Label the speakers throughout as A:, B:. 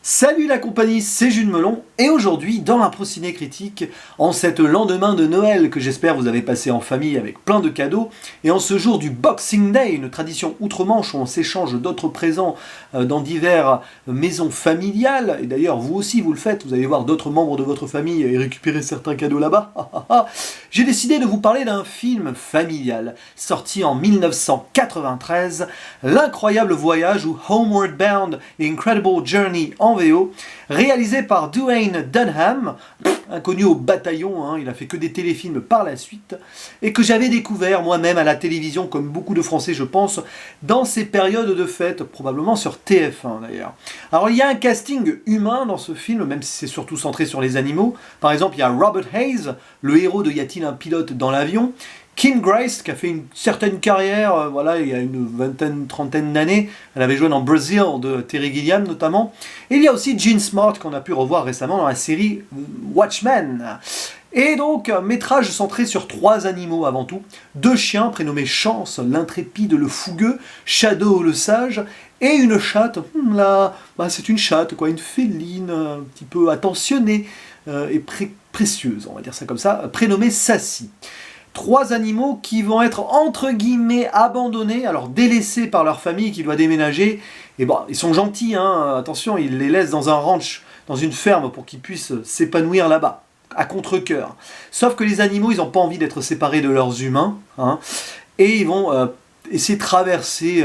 A: Salut la compagnie, c'est Jules Melon, et aujourd'hui, dans l'Impro Ciné Critique, en cet lendemain de Noël que j'espère vous avez passé en famille avec plein de cadeaux, et en ce jour du Boxing Day, une tradition outre-Manche où on s'échange d'autres présents dans diverses maisons familiales, et d'ailleurs vous aussi vous le faites, vous allez voir d'autres membres de votre famille et récupérer certains cadeaux là-bas, j'ai décidé de vous parler d'un film familial, sorti en 1993, L'incroyable voyage ou Homeward Bound, The Incredible Journey en VO, réalisé par Dwayne Dunham, inconnu au bataillon, il a fait que des téléfilms par la suite, et que j'avais découvert moi-même à la télévision, comme beaucoup de Français je pense, dans ces périodes de fête, probablement sur TF1 d'ailleurs. Alors il y a un casting humain dans ce film, même si c'est surtout centré sur les animaux. Par exemple, il y a Robert Hayes, le héros de Y a-t-il un pilote dans l'avion, Kim Grace, qui a fait une certaine carrière, il y a une vingtaine, trentaine d'années. Elle avait joué dans Brazil de Terry Gilliam notamment. Et il y a aussi Jean Smart, qu'on a pu revoir récemment dans la série Watchmen. Et donc, métrage centré sur 3 animaux avant tout. 2 chiens prénommés Chance, l'intrépide, le fougueux, Shadow, le sage, et une chatte, c'est une chatte, une féline, un petit peu attentionnée et précieuse, on va dire ça comme ça, prénommée Sassy. 3 animaux qui vont être entre guillemets abandonnés, alors délaissés par leur famille qui doit déménager. Et bon, ils sont gentils, attention, ils les laissent dans un ranch, dans une ferme pour qu'ils puissent s'épanouir là-bas, à contre-cœur. Sauf que les animaux, ils n'ont pas envie d'être séparés de leurs humains, et ils vont essayer de traverser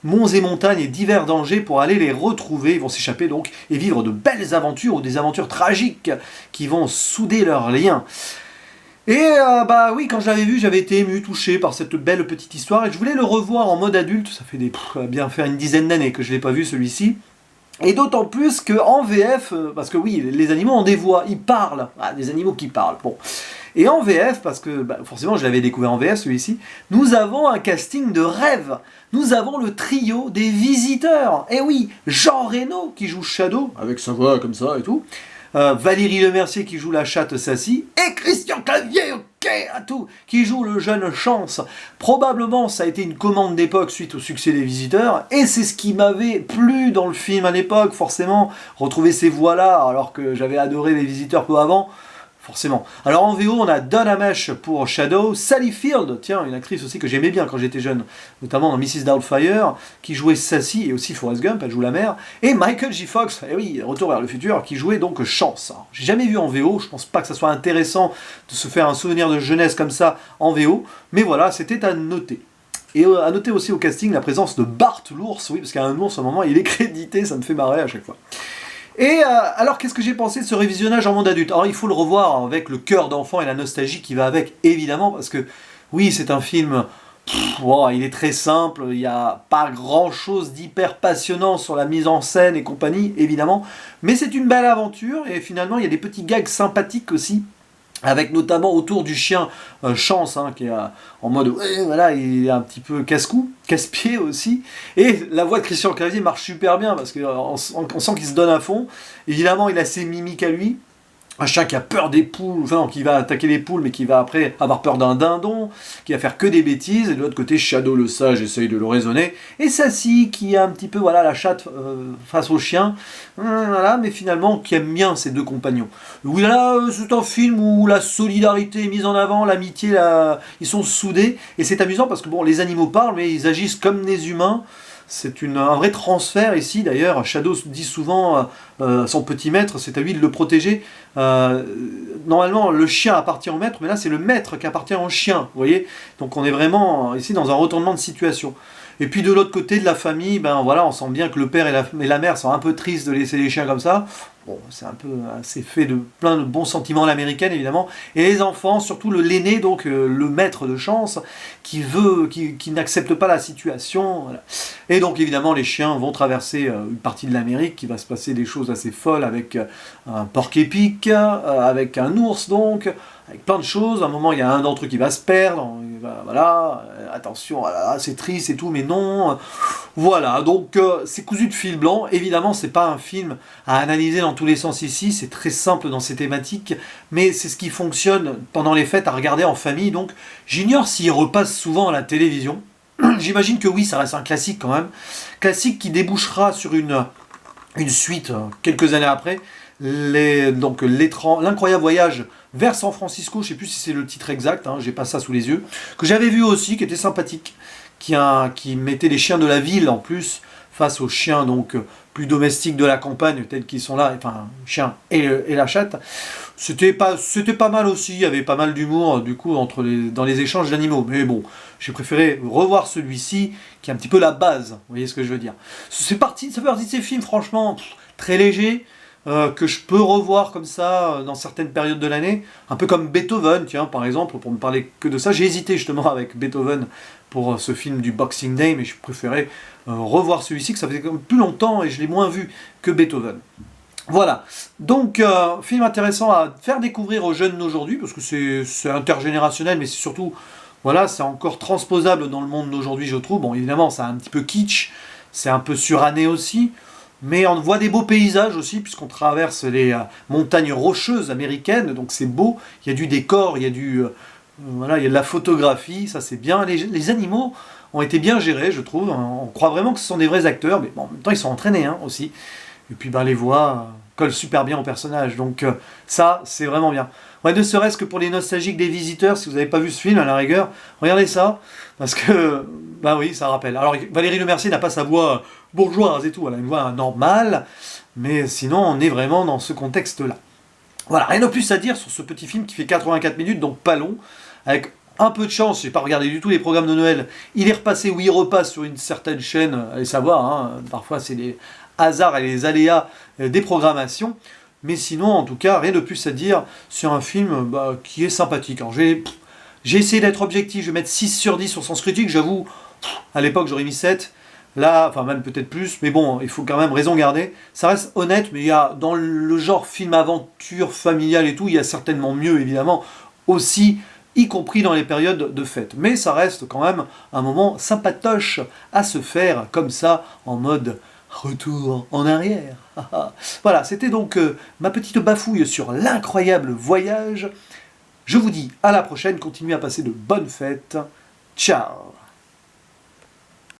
A: monts et montagnes et divers dangers pour aller les retrouver. Ils vont s'échapper donc et vivre de belles aventures ou des aventures tragiques qui vont souder leurs liens. Et oui, quand je l'avais vu, j'avais été ému, touché par cette belle petite histoire, et je voulais le revoir en mode adulte. Ça fait bien faire une dizaine d'années que je ne l'ai pas vu celui-ci. Et d'autant plus qu'en VF, parce que oui, les animaux ont des voix, ils parlent, des animaux qui parlent, bon. Et en VF, parce que forcément je l'avais découvert en VF celui-ci, nous avons un casting de rêve. Nous avons le trio des visiteurs. Et oui, Jean Reno qui joue Shadow, avec sa voix comme ça et tout. Valérie Lemercier qui joue la chatte Sassy, et Christian Clavier, qui joue le jeune Chance. Probablement ça a été une commande d'époque suite au succès des Visiteurs, et c'est ce qui m'avait plu dans le film à l'époque, forcément, retrouver ces voix-là, alors que j'avais adoré les Visiteurs peu avant, forcément. Alors en VO, on a Donna Ameche pour Shadow, Sally Field, tiens, une actrice aussi que j'aimais bien quand j'étais jeune, notamment dans Mrs. Doubtfire, qui jouait Sassy, et aussi Forrest Gump, elle joue la mère, et Michael J. Fox, Retour vers le futur, qui jouait donc Chance. Alors, j'ai jamais vu en VO, je pense pas que ça soit intéressant de se faire un souvenir de jeunesse comme ça en VO, mais voilà, c'était à noter. Et à noter aussi au casting la présence de Bart l'ours, oui, parce qu'il y a un ours à un moment, il est crédité, ça me fait marrer à chaque fois. Et alors, qu'est-ce que j'ai pensé de ce révisionnage en monde adulte? Alors, il faut le revoir avec le cœur d'enfant et la nostalgie qui va avec, évidemment, parce que, oui, c'est un film, il est très simple, il n'y a pas grand-chose d'hyper passionnant sur la mise en scène et compagnie, évidemment, mais c'est une belle aventure, et finalement, il y a des petits gags sympathiques aussi, avec notamment autour du chien Chance, qui est en mode, il est un petit peu casse-cou, casse-pied aussi, et la voix de Christian Clavier marche super bien, parce qu'on sent qu'il se donne à fond. Évidemment, il a ses mimiques à lui, un chien qui a peur des poules, qui va attaquer les poules, mais qui va après avoir peur d'un dindon, qui va faire que des bêtises, et de l'autre côté, Shadow le sage essaye de le raisonner, et Sassy, qui a un petit peu, la chatte face au chien, mais finalement, qui aime bien ses 2 compagnons. Oui, là, c'est un film où la solidarité est mise en avant, l'amitié, ils sont soudés, et c'est amusant parce que, les animaux parlent, mais ils agissent comme des humains. C'est un vrai transfert ici, d'ailleurs. Shadow dit souvent à son petit maître, c'est à lui de le protéger. Normalement, le chien appartient au maître, mais là, c'est le maître qui appartient au chien, vous voyez. Donc on est vraiment ici dans un retournement de situation. Et puis de l'autre côté de la famille, on sent bien que le père et la mère sont un peu tristes de laisser les chiens comme ça. Bon, c'est fait de plein de bons sentiments à l'américaine, évidemment. Et les enfants, surtout l'aîné, donc le maître de Chance, qui n'accepte pas la situation. Voilà. Et donc, évidemment, les chiens vont traverser une partie de l'Amérique, qui va se passer des choses assez folles avec un porc-épic, avec un ours, donc, avec plein de choses. À un moment, il y a un d'entre eux qui va se perdre. Attention, c'est triste et tout, mais non. Voilà, donc c'est cousu de fil blanc. Évidemment, c'est pas un film à analyser dans tous les sens ici, c'est très simple dans ses thématiques, mais c'est ce qui fonctionne pendant les fêtes à regarder en famille, donc j'ignore s'il repasse souvent à la télévision. J'imagine que oui, ça reste un classique quand même. Classique qui débouchera sur une une suite quelques années après, l'incroyable voyage vers San Francisco, je ne sais plus si c'est le titre exact, hein, j'ai pas ça sous les yeux, que j'avais vu aussi, qui était sympathique, qui mettait les chiens de la ville en plus, face aux chiens donc plus domestiques de la campagne, tels qu'ils sont là, enfin, chiens et la chatte. C'était pas mal aussi, il y avait pas mal d'humour du coup dans les échanges d'animaux. Mais bon, j'ai préféré revoir celui-ci, qui est un petit peu la base, vous voyez ce que je veux dire. Ça fait partie de ces films, franchement, très légers, que je peux revoir comme ça dans certaines périodes de l'année, un peu comme Beethoven, tiens, par exemple, pour ne parler que de ça. J'ai hésité justement avec Beethoven pour ce film du Boxing Day, mais je préférais revoir celui-ci, que ça faisait plus longtemps et je l'ai moins vu que Beethoven. Voilà, donc film intéressant à faire découvrir aux jeunes d'aujourd'hui, parce que c'est intergénérationnel, mais c'est surtout, voilà, c'est encore transposable dans le monde d'aujourd'hui, je trouve. Bon, évidemment, c'est un petit peu kitsch, c'est un peu suranné aussi, mais on voit des beaux paysages aussi, puisqu'on traverse les montagnes rocheuses américaines, donc c'est beau, il y a du décor, il y a voilà, il y a de la photographie, ça c'est bien. Les animaux ont été bien gérés, je trouve, on croit vraiment que ce sont des vrais acteurs, mais bon, en même temps ils sont entraînés hein, aussi. Et puis ben, les voix collent super bien au personnage. Donc ça, c'est vraiment bien. Ouais, ne serait-ce que pour les nostalgiques des visiteurs, si vous n'avez pas vu ce film, à la rigueur, regardez ça. Parce que, bah oui, ça rappelle. Alors Valérie Lemercier n'a pas sa voix bourgeoise et tout, elle a une voix normale. Mais sinon, on est vraiment dans ce contexte-là. Voilà, rien de plus à dire sur ce petit film qui fait 84 minutes, donc pas long. Avec un peu de chance, j'ai pas regardé du tout les programmes de Noël. Il est repassé ou il repasse sur une certaine chaîne, allez savoir, hein, parfois c'est les hasards et les aléas des programmations. Mais sinon, en tout cas, rien de plus à dire sur un film qui est sympathique. Alors j'ai essayé d'être objectif, je vais mettre 6 sur 10 sur Sens Critique, j'avoue, à l'époque j'aurais mis 7. Là, enfin même peut-être plus, mais bon, il faut quand même raison garder. Ça reste honnête, mais il y a dans le genre film aventure familiale et tout, il y a certainement mieux évidemment aussi, y compris dans les périodes de fête. Mais ça reste quand même un moment sympatoche à se faire comme ça, en mode retour en arrière. Voilà, c'était donc ma petite bafouille sur l'incroyable voyage. Je vous dis à la prochaine, continuez à passer de bonnes fêtes. Ciao!